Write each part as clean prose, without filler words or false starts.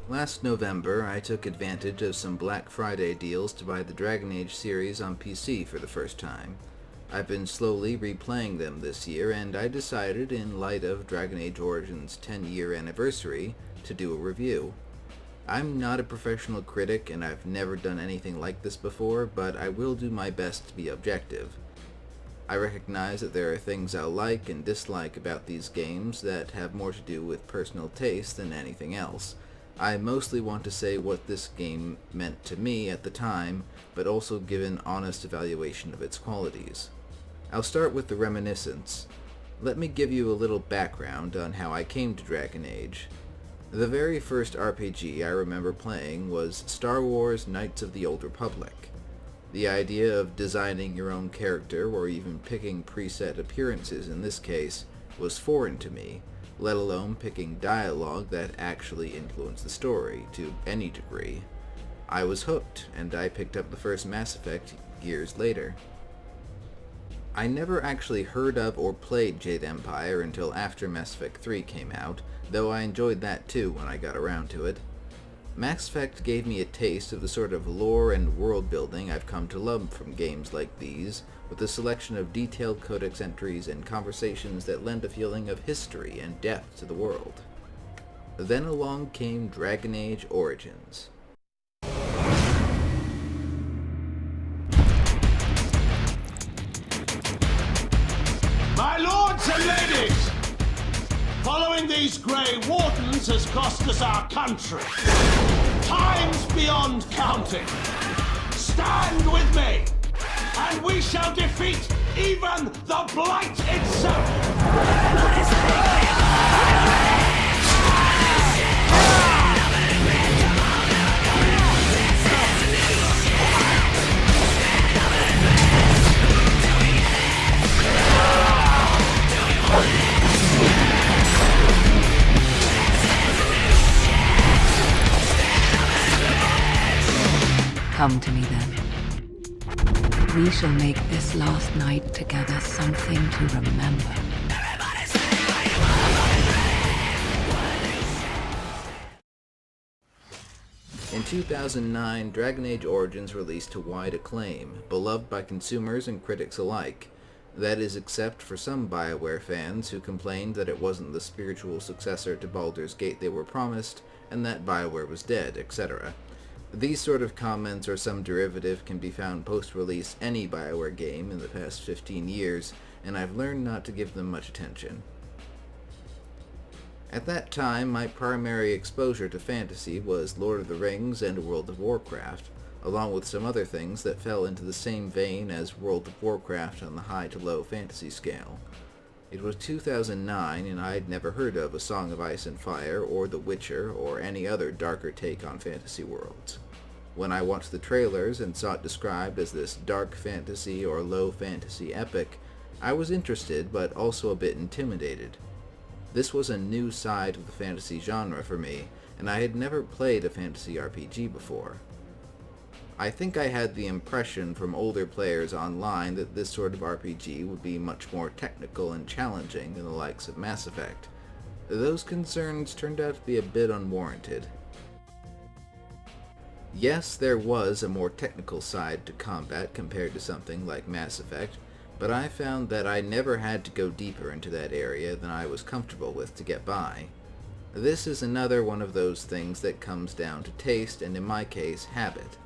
Last November, I took advantage of some Black Friday deals to buy the Dragon Age series on PC for the first time. I've been slowly replaying them this year, and I decided, in light of Dragon Age Origins' 10-year anniversary, to do a review. I'm not a professional critic, and I've never done anything like this before, but I will do my best to be objective. I recognize that there are things I'll like and dislike about these games that have more to do with personal taste than anything else. I mostly want to say what this game meant to me at the time, but also give an honest evaluation of its qualities. I'll start with the Reminiscence. Let me give you a little background on how I came to Dragon Age. The very first RPG I remember playing was Star Wars Knights of the Old Republic. The idea of designing your own character, or even picking preset appearances in this case, was foreign to me, let alone picking dialogue that actually influenced the story to any degree. I was hooked, and I picked up the first Mass Effect years later. I never actually heard of or played Jade Empire until after Mass Effect 3 came out, though I enjoyed that too when I got around to it. Mass Effect gave me a taste of the sort of lore and world building I've come to love from games like these, with a selection of detailed codex entries and conversations that lend a feeling of history and depth to the world. Then along came Dragon Age Origins. My lords and ladies, following these Grey Wardens has cost us our country. Times beyond counting. Stand with me, and we shall defeat even the Blight itself! Come to me then. We shall make this last night together something to remember. In 2009, Dragon Age Origins released to wide acclaim, beloved by consumers and critics alike. That is, except for some BioWare fans who complained that it wasn't the spiritual successor to Baldur's Gate they were promised, and that BioWare was dead, etc. These sort of comments or some derivative can be found post-release any BioWare game in the past 15 years, and I've learned not to give them much attention. At that time, my primary exposure to fantasy was Lord of the Rings and World of Warcraft, along with some other things that fell into the same vein as World of Warcraft on the high to low fantasy scale. It was 2009, and I'd never heard of A Song of Ice and Fire, or The Witcher, or any other darker take on fantasy worlds. When I watched the trailers and saw it described as this dark fantasy or low fantasy epic, I was interested but also a bit intimidated. This was a new side of the fantasy genre for me, and I had never played a fantasy RPG before. I think I had the impression from older players online that this sort of RPG would be much more technical and challenging than the likes of Mass Effect. Those concerns turned out to be a bit unwarranted. Yes, there was a more technical side to combat compared to something like Mass Effect, but I found that I never had to go deeper into that area than I was comfortable with to get by. This is another one of those things that comes down to taste and, in my case, habit.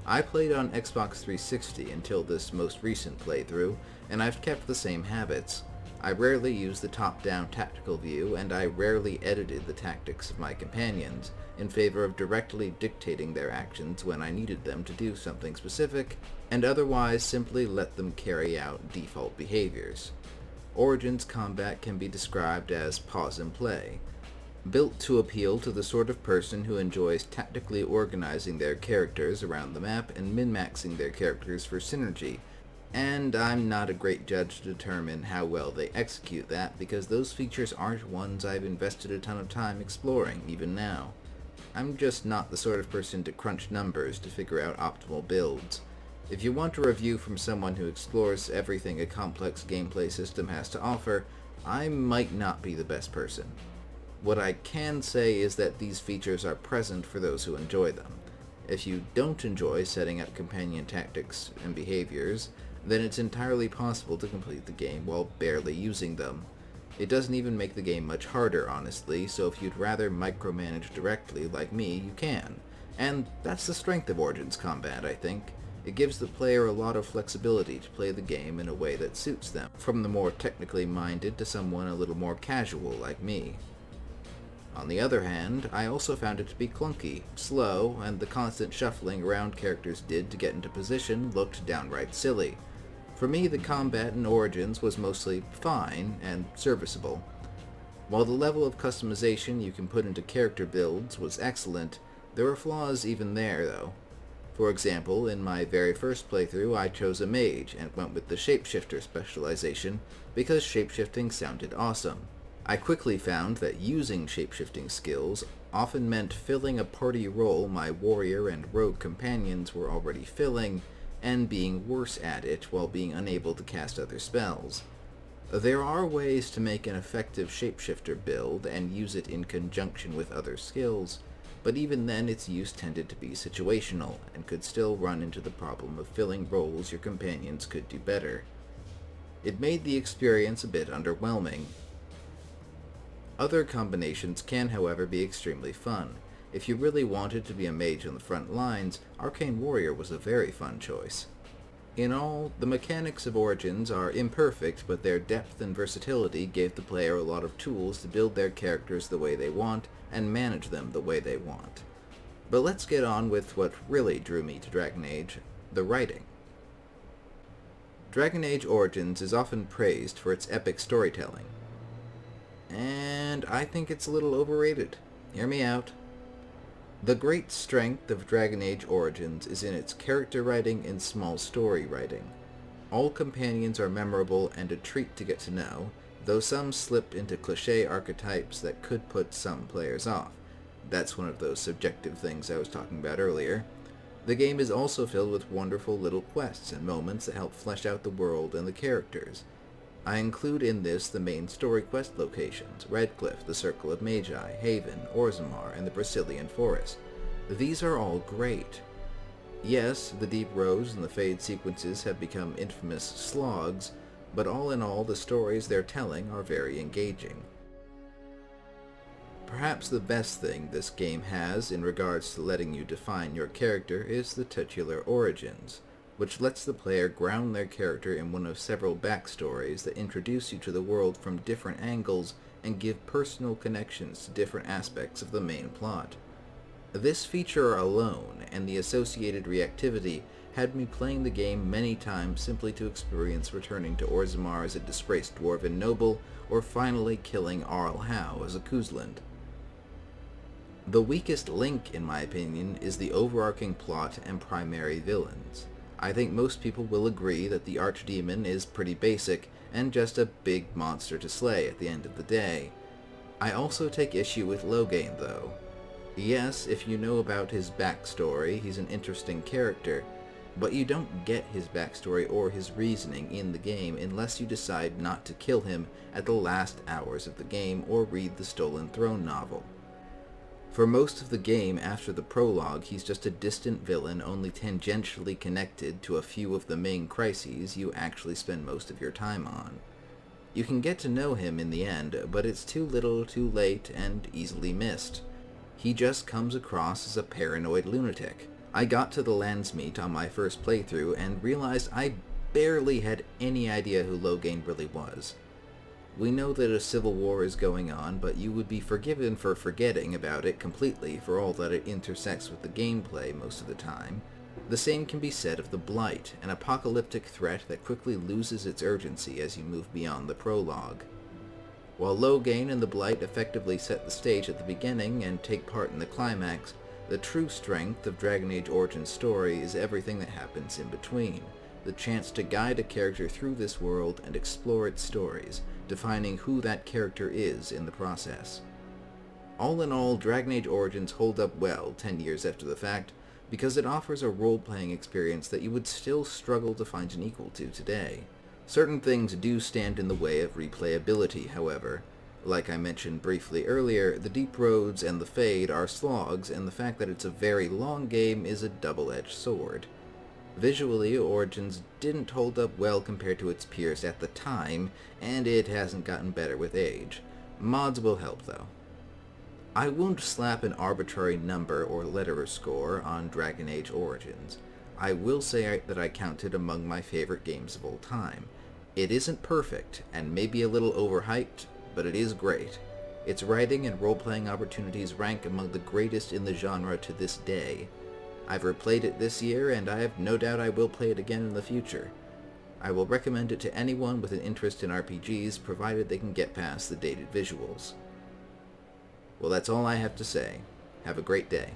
I played on Xbox 360 until this most recent playthrough, and I've kept the same habits. I rarely used the top-down tactical view, and I rarely edited the tactics of my companions, in favor of directly dictating their actions when I needed them to do something specific, and otherwise simply let them carry out default behaviors. Origins combat can be described as pause and play, built to appeal to the sort of person who enjoys tactically organizing their characters around the map and min-maxing their characters for synergy, and I'm not a great judge to determine how well they execute that because those features aren't ones I've invested a ton of time exploring, even now. I'm just not the sort of person to crunch numbers to figure out optimal builds. If you want a review from someone who explores everything a complex gameplay system has to offer, I might not be the best person. What I can say is that these features are present for those who enjoy them. If you don't enjoy setting up companion tactics and behaviors, then it's entirely possible to complete the game while barely using them. It doesn't even make the game much harder, honestly, so if you'd rather micromanage directly like me, you can. And that's the strength of Origins combat, I think. It gives the player a lot of flexibility to play the game in a way that suits them, from the more technically minded to someone a little more casual like me. On the other hand, I also found it to be clunky, slow, and the constant shuffling around characters did to get into position looked downright silly. For me, the combat in Origins was mostly fine and serviceable. While the level of customization you can put into character builds was excellent, there were flaws even there, though. For example, in my very first playthrough, I chose a mage and went with the shapeshifter specialization because shapeshifting sounded awesome. I quickly found that using shapeshifting skills often meant filling a party role my warrior and rogue companions were already filling, and being worse at it while being unable to cast other spells. There are ways to make an effective shapeshifter build and use it in conjunction with other skills, but even then its use tended to be situational and could still run into the problem of filling roles your companions could do better. It made the experience a bit underwhelming. Other combinations can, however, be extremely fun. If you really wanted to be a mage on the front lines, Arcane Warrior was a very fun choice. In all, the mechanics of Origins are imperfect, but their depth and versatility gave the player a lot of tools to build their characters the way they want and manage them the way they want. But let's get on with what really drew me to Dragon Age, the writing. Dragon Age Origins is often praised for its epic storytelling, and I think it's a little overrated. Hear me out. The great strength of Dragon Age Origins is in its character writing and small story writing. All companions are memorable and a treat to get to know, though some slip into cliché archetypes that could put some players off. That's one of those subjective things I was talking about earlier. The game is also filled with wonderful little quests and moments that help flesh out the world and the characters. I include in this the main story quest locations, Redcliffe, the Circle of Magi, Haven, Orzammar, and the Brazilian Forest. These are all great. Yes, the Deep Rose and the Fade sequences have become infamous slogs, but all in all the stories they're telling are very engaging. Perhaps the best thing this game has in regards to letting you define your character is the titular origins, which lets the player ground their character in one of several backstories that introduce you to the world from different angles and give personal connections to different aspects of the main plot. This feature alone, and the associated reactivity, had me playing the game many times simply to experience returning to Orzammar as a disgraced dwarven noble, or finally killing Arl Howe as a Kuzlund. The weakest link, in my opinion, is the overarching plot and primary villains. I think most people will agree that the Archdemon is pretty basic, and just a big monster to slay at the end of the day. I also take issue with Loghain, though. Yes, if you know about his backstory, he's an interesting character, but you don't get his backstory or his reasoning in the game unless you decide not to kill him at the last hours of the game or read the Stolen Throne novel. For most of the game after the prologue, he's just a distant villain only tangentially connected to a few of the main crises you actually spend most of your time on. You can get to know him in the end, but it's too little, too late, and easily missed. He just comes across as a paranoid lunatic. I got to the Landsmeet on my first playthrough and realized I barely had any idea who Loghain really was. We know that a civil war is going on, but you would be forgiven for forgetting about it completely for all that it intersects with the gameplay most of the time. The same can be said of the Blight, an apocalyptic threat that quickly loses its urgency as you move beyond the prologue. While Loghain and the Blight effectively set the stage at the beginning and take part in the climax, the true strength of Dragon Age Origins' story is everything that happens in between, the chance to guide a character through this world and explore its stories, defining who that character is in the process. All in all, Dragon Age Origins hold up well 10 years after the fact, because it offers a role-playing experience that you would still struggle to find an equal to today. Certain things do stand in the way of replayability, however. Like I mentioned briefly earlier, the Deep Roads and the Fade are slogs, and the fact that it's a very long game is a double-edged sword. Visually, Origins didn't hold up well compared to its peers at the time, and it hasn't gotten better with age. Mods will help, though. I won't slap an arbitrary number or letter score on Dragon Age Origins. I will say that I count it among my favorite games of all time. It isn't perfect, and maybe a little overhyped, but it is great. Its writing and role-playing opportunities rank among the greatest in the genre to this day. I've replayed it this year, and I have no doubt I will play it again in the future. I will recommend it to anyone with an interest in RPGs, provided they can get past the dated visuals. Well, that's all I have to say. Have a great day.